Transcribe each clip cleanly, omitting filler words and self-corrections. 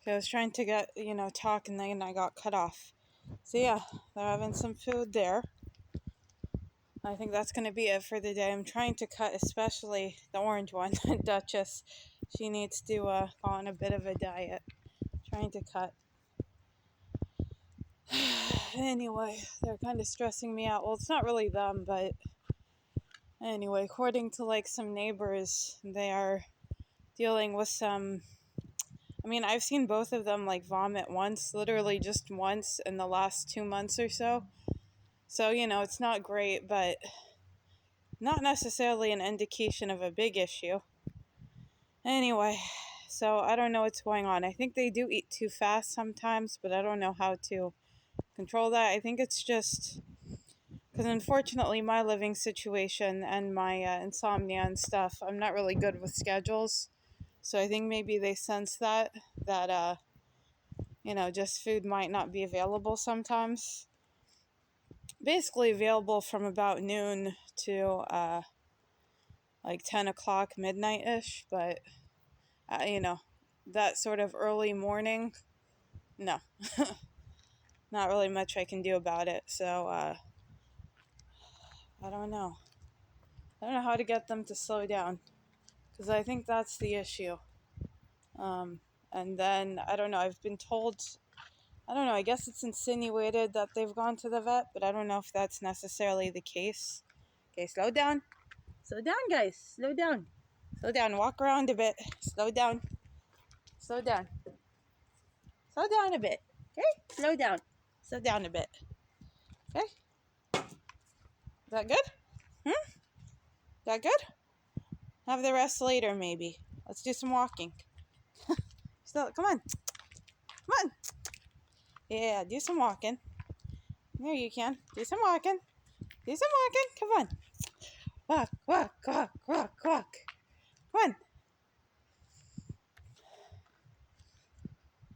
I was trying to get, talk, and then I got cut off. So yeah, they're having some food there. I think that's going to be it for the day. I'm trying to cut, especially the orange one, Duchess. She needs to go on a bit of a diet. Trying to cut. Anyway, they're kind of stressing me out. Well, it's not really them, but anyway, according to like some neighbors, they are dealing with some. I mean, I've seen both of them like vomit once, literally just once in the last 2 months or so. So, it's not great, but not necessarily an indication of a big issue. Anyway, so I don't know what's going on. I think they do eat too fast sometimes, but I don't know how to control that. I think it's just because unfortunately my living situation and my insomnia and stuff, I'm not really good with schedules. So I think maybe they sense that just food might not be available sometimes. Basically available from about noon to like 10 o'clock, midnight-ish, but that sort of early morning, no. Not really much I can do about it. So I don't know. I don't know how to get them to slow down, because I think that's the issue. And then, I don't know, I've been told, I don't know, I guess it's insinuated that they've gone to the vet, but I don't know if that's necessarily the case. Okay, slow down. Slow down, guys. Slow down. Slow down. Walk around a bit. Slow down. Slow down. Slow down a bit. Okay? Slow down. Slow down a bit. Okay? Is that good? Is that good? Have the rest later, maybe. Let's do some walking. So, come on. Come on. Yeah, do some walking. There you can. Do some walking. Do some walking. Come on. Walk, walk, walk, walk, walk. Come on.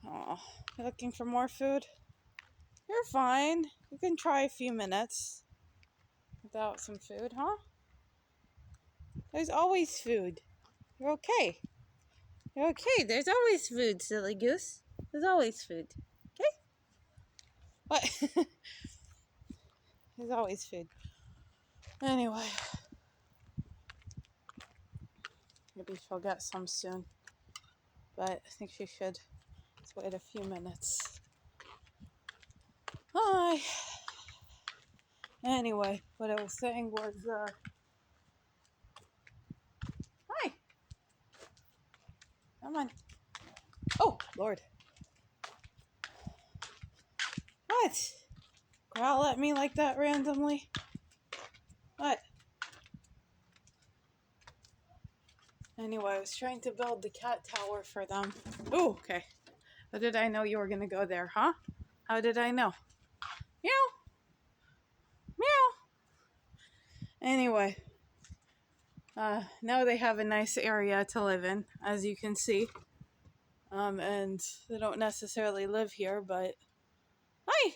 Oh, you looking for more food? You're fine. You can try a few minutes without some food, huh? There's always food. You're okay. You're okay. There's always food, silly goose. There's always food. Okay? What? There's always food. Anyway. Maybe she'll get some soon. But I think she should. Let's wait a few minutes. Hi. Anyway, what I was saying was, hi. Come on. Oh, Lord. What? Growl at me like that randomly? What? Anyway, I was trying to build the cat tower for them. Oh, okay. How did I know you were going to go there, huh? How did I know? Meow. Meow. Anyway, now they have a nice area to live in, as you can see. And they don't necessarily live here, but... Hi!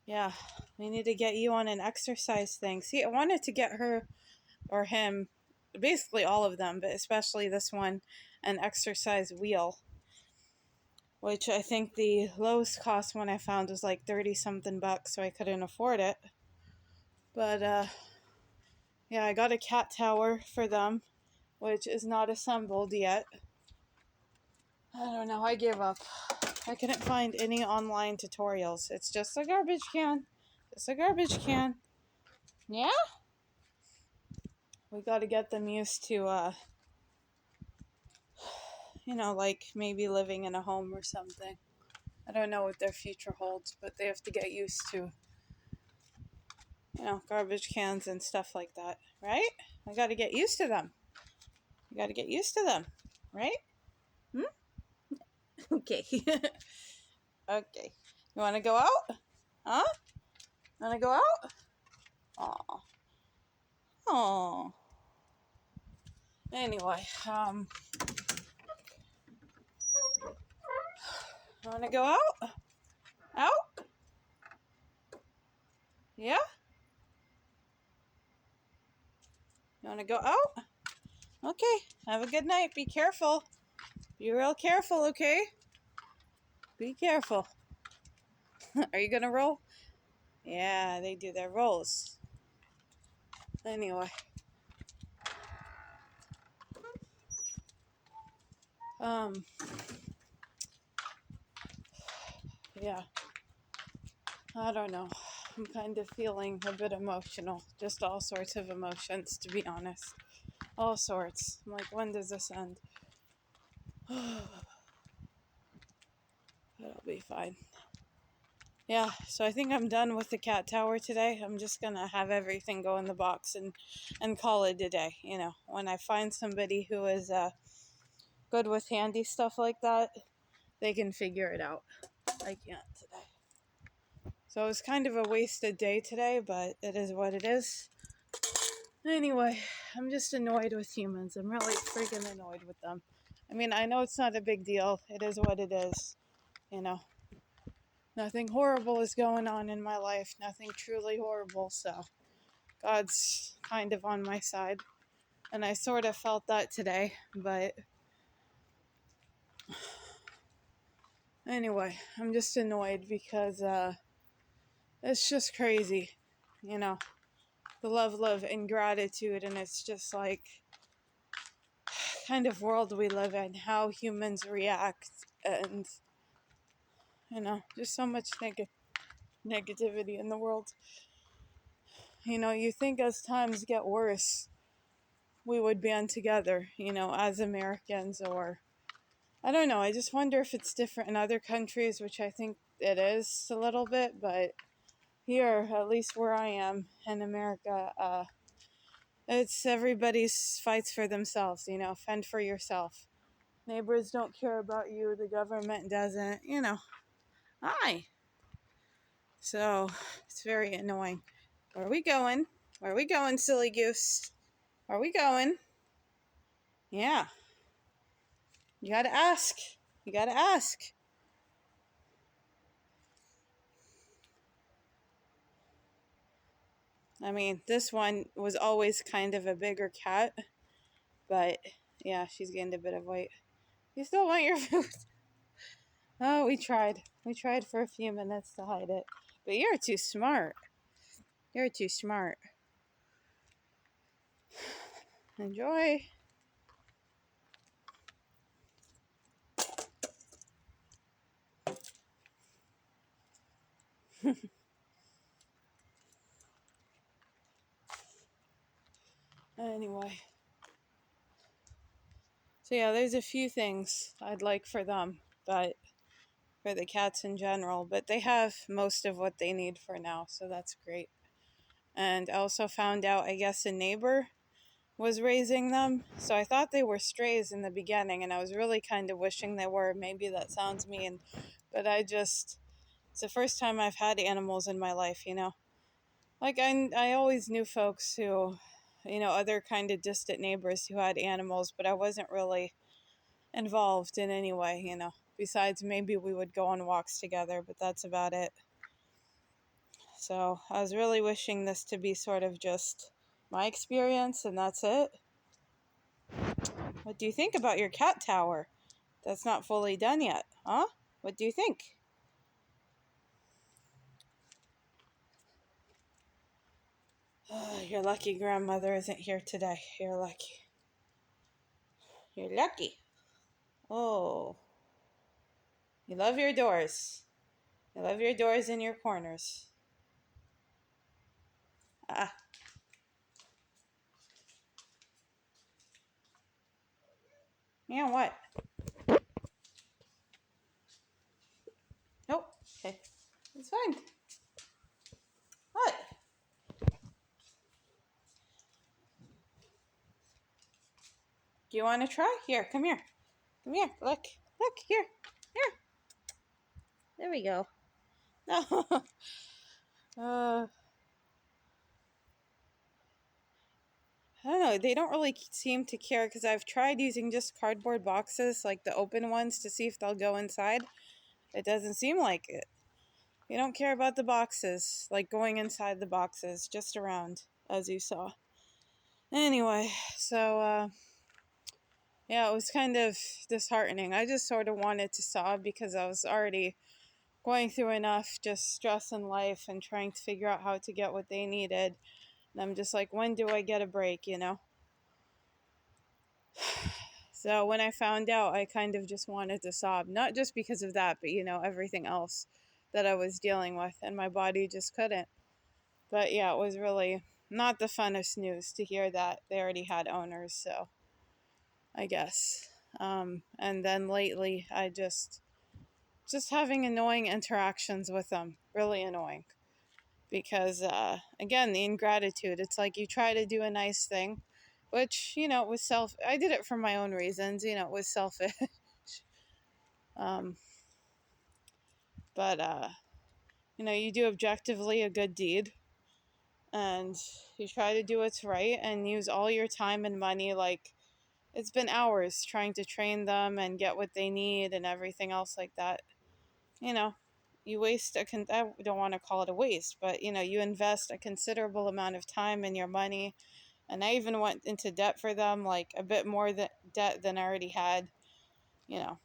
Yeah, we need to get you on an exercise thing. See, I wanted to get her, or him, basically all of them, but especially this one, an exercise wheel. Which I think the lowest cost one I found was like 30-something bucks, so I couldn't afford it. But, yeah, I got a cat tower for them, which is not assembled yet. I don't know, I gave up. I couldn't find any online tutorials. It's just a garbage can. Just a garbage can. Yeah? We gotta get them used to, like maybe living in a home or something. I don't know what their future holds, but they have to get used to, garbage cans and stuff like that, right? I gotta get used to them. You gotta get used to them, right? Okay. Okay. You wanna go out? Huh? Wanna go out? Aw. Aw. Anyway, wanna go out? Out? Yeah? You wanna go out? Okay. Have a good night. Be careful. Be real careful, okay? Be careful. Are you gonna roll? Yeah, they do their rolls. Anyway. Um, yeah. I don't know. I'm kind of feeling a bit emotional. Just all sorts of emotions, to be honest. All sorts. I'm like, when does this end? It'll be fine. Yeah, so I think I'm done with the cat tower today. I'm just gonna have everything go in the box and call it a day. You know, when I find somebody who is good with handy stuff like that, they can figure it out. I can't today. So it was kind of a wasted day today, but it is what it is. Anyway, I'm just annoyed with humans. I'm really freaking annoyed with them. I mean, I know it's not a big deal. It is what it is. You know, nothing horrible is going on in my life. Nothing truly horrible. So God's kind of on my side. And I sort of felt that today. But anyway, I'm just annoyed because it's just crazy. You know, the love, and gratitude. And it's just like kind of world we live in, how humans react, and you know, just so much negativity in the world. You know, you think as times get worse, we would band together, you know, as Americans, or I don't know. I just wonder if it's different in other countries, which I think it is a little bit, but here, at least where I am in America, it's everybody's fights for themselves, you know, fend for yourself. Neighbors don't care about you, the government doesn't, you know. Hi. So it's very annoying. Where are we going? Where are we going, silly goose? Where are we going? Yeah. You gotta ask. You gotta ask. I mean, this one was always kind of a bigger cat, but yeah, she's gained a bit of weight. You still want your food? Oh, we tried. We tried for a few minutes to hide it. But you're too smart. You're too smart. Enjoy. Anyway. So yeah, there's a few things I'd like for them, but for the cats in general, but they have most of what they need for now, so that's great. And I also found out, I guess, a neighbor was raising them, so I thought they were strays in the beginning, and I was really kind of wishing they were. Maybe that sounds mean, but it's the first time I've had animals in my life, you know? Like, I always knew folks who, you know, other kind of distant neighbors who had animals, but I wasn't really involved in any way, you know. Besides, maybe we would go on walks together, but that's about it. So I was really wishing this to be sort of just my experience, and that's it. What do you think about your cat tower? That's not fully done yet, huh? What do you think? Oh, you're lucky grandmother isn't here today. You're lucky. You're lucky. Oh, you love your doors. You love your doors and your corners. Ah, yeah, what? Nope. Okay, it's fine. What? Do you want to try? Here, come here. Come here. Look. Look, here. Here. There we go. No. uh, I don't know. They don't really seem to care because I've tried using just cardboard boxes, like the open ones, to see if they'll go inside. It doesn't seem like it. You don't care about the boxes, like going inside the boxes, just around, as you saw. Anyway, so Yeah, it was kind of disheartening. I just sort of wanted to sob because I was already going through enough just stress in life and trying to figure out how to get what they needed. And I'm just like, when do I get a break? So when I found out, I kind of just wanted to sob, not just because of that, but everything else that I was dealing with, and my body just couldn't. But yeah, it was really not the funnest news to hear that they already had owners, so I guess. And then lately, I just having annoying interactions with them, really annoying. Because again, the ingratitude. It's like you try to do a nice thing, which was I did it for my own reasons. It was selfish. um, but you do objectively a good deed, and you try to do what's right and use all your time and money. Like, it's been hours trying to train them and get what they need and everything else like that. you know you waste I don't want to call it a waste, but you invest a considerable amount of time and your money. And I even went into debt for them, like a bit more debt than I already had. you know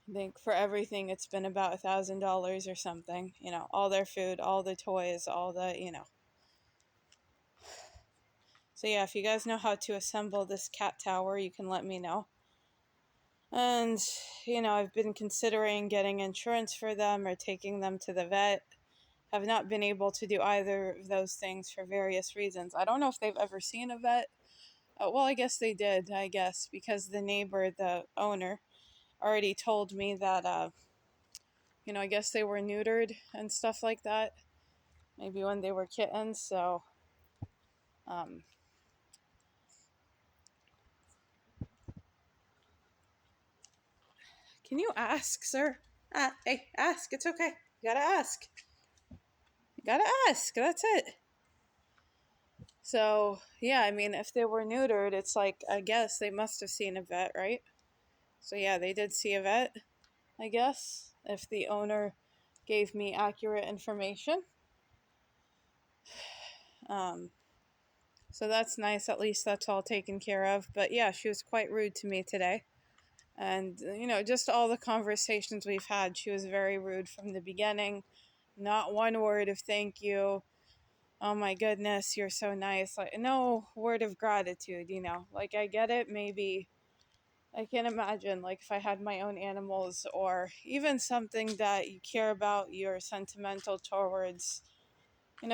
I think for everything it's been about $1,000 or something. All their food, all the toys, all the. So yeah, if you guys know how to assemble this cat tower, you can let me know. And I've been considering getting insurance for them or taking them to the vet. Have not been able to do either of those things for various reasons. I don't know if they've ever seen a vet. Well, I guess they did, I guess, because the neighbor, the owner, already told me that, I guess they were neutered and stuff like that, maybe when they were kittens. So, um, can you ask, sir? Hey, ask. It's okay. You gotta ask. You gotta ask. That's it. So, yeah, I mean, if they were neutered, it's like, I guess they must have seen a vet, right? So, yeah, they did see a vet, I guess, if the owner gave me accurate information. Um, so that's nice. At least that's all taken care of. But yeah, she was quite rude to me today. And, just all the conversations we've had, she was very rude from the beginning. Not one word of thank you. Oh my goodness, you're so nice. Like, no word of gratitude. Like, I get it. Maybe I can't imagine, like, if I had my own animals or even something that you care about, you're sentimental towards.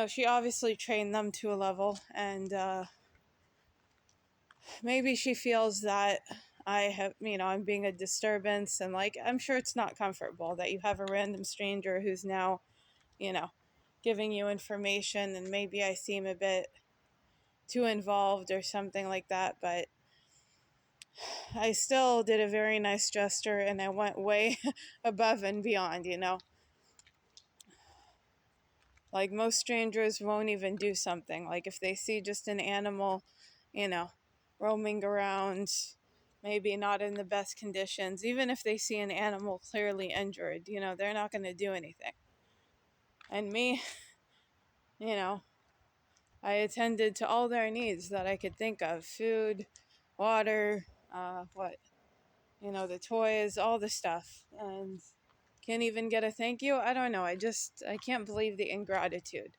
She obviously trained them to a level, and maybe she feels that I'm being a disturbance, and like, I'm sure it's not comfortable that you have a random stranger who's now, you know, giving you information, and maybe I seem a bit too involved or something like that, but I still did a very nice gesture and I went way above and beyond. Like, most strangers won't even do something. Like, if they see just an animal, you know, roaming around, maybe not in the best conditions, even if they see an animal clearly injured, they're not going to do anything. And me, you know, I attended to all their needs that I could think of: food, water, the toys, all the stuff. And can't even get a thank you. I don't know. I can't believe the ingratitude.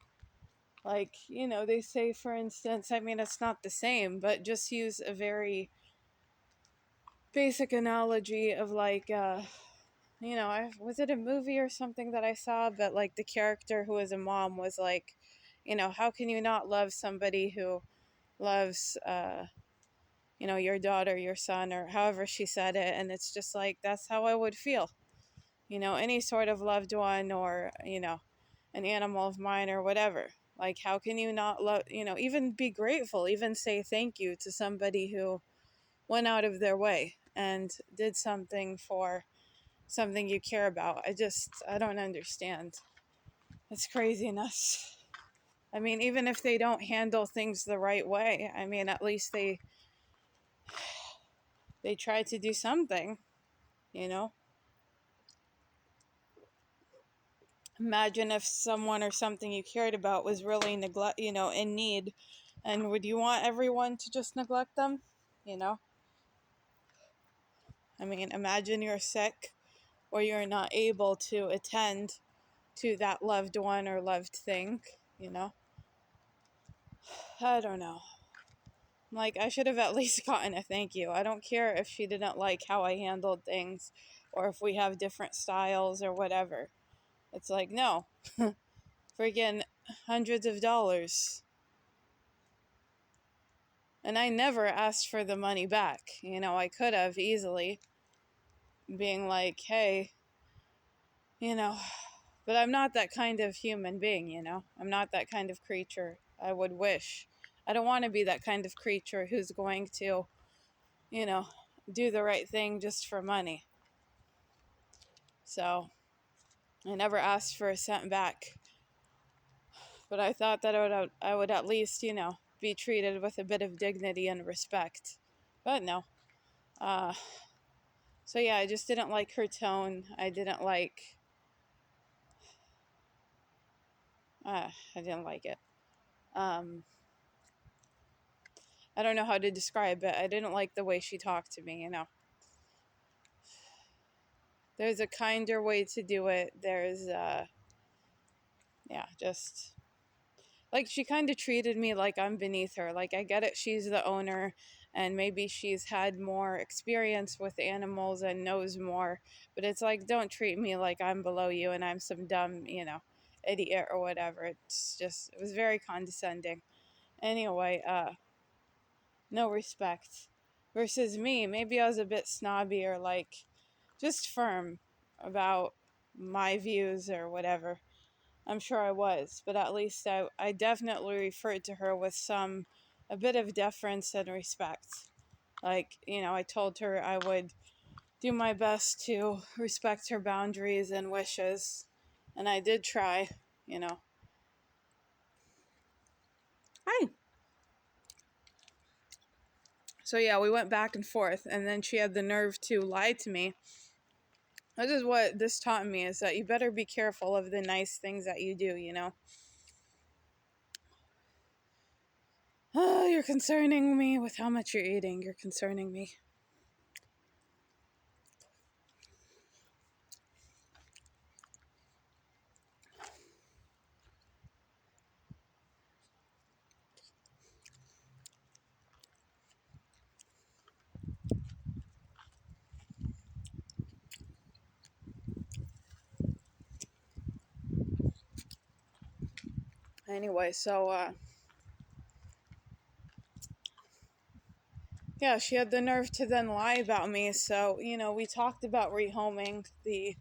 Like, they say, for instance, I mean, it's not the same, but just use a very basic analogy of, like, was it a movie or something that I saw? But, like, the character who was a mom was like, how can you not love somebody who loves, your daughter, your son, or however she said it? And it's just like, that's how I would feel. Any sort of loved one, or, an animal of mine or whatever. Like, how can you not love, even be grateful, even say thank you to somebody who went out of their way and did something for something you care about? I don't understand. It's craziness. I mean, even if they don't handle things the right way, I mean, at least they try to do something, you know? Imagine if someone or something you cared about was really in need, and would you want everyone to just neglect them? You know? I mean, imagine you're sick or you're not able to attend to that loved one or loved thing, you know? I don't know. Like, I should have at least gotten a thank you. I don't care if she didn't like how I handled things or if we have different styles or whatever. It's like, no. Freaking hundreds of dollars. And I never asked for the money back. You know, I could have easily, being like, hey, you know, but I'm not that kind of human being, you know? I'm not that kind of creature. I would wish. I don't want to be that kind of creature who's going to, you know, do the right thing just for money. So I never asked for a cent back. But I thought that I would at least, you know, be treated with a bit of dignity and respect. But no. Uh, so yeah, I just didn't like her tone. I didn't like it. Um, I don't know how to describe it. I didn't like the way she talked to me, you know. There's a kinder way to do it. There's, just, like, she kind of treated me like I'm beneath her. Like, I get it, she's the owner, and maybe she's had more experience with animals and knows more, but it's like, don't treat me like I'm below you and I'm some dumb, you know, idiot or whatever. It was very condescending. Anyway, no respect. Versus me, maybe I was a bit snobby or like just firm about my views or whatever. I'm sure I was, but at least I definitely referred to her with a bit of deference and respect. Like, you know, I told her I would do my best to respect her boundaries and wishes, and I did try, you know. Hi. So yeah, we went back and forth, and then she had the nerve to lie to me. This is what this taught me, is that you better be careful of the nice things that you do, you know. Oh, you're concerning me with how much you're eating. You're concerning me. Anyway, so, yeah, she had the nerve to then lie about me. So, you know, we talked about rehoming the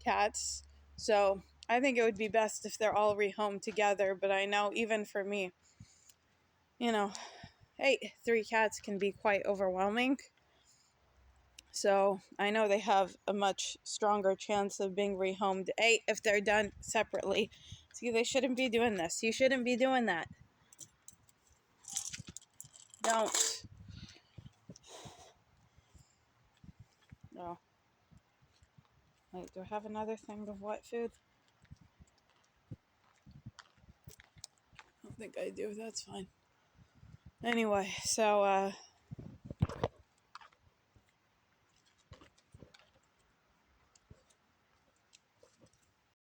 cats. So, I think it would be best if they're all rehomed together. But I know even for me, you know, hey, 3 cats can be quite overwhelming. So, I know they have a much stronger chance of being rehomed, if they're done separately. See, they shouldn't be doing this. You shouldn't be doing that. Don't. No. Wait, do I have another thing of wet food? I don't think I do. That's fine. Anyway, so,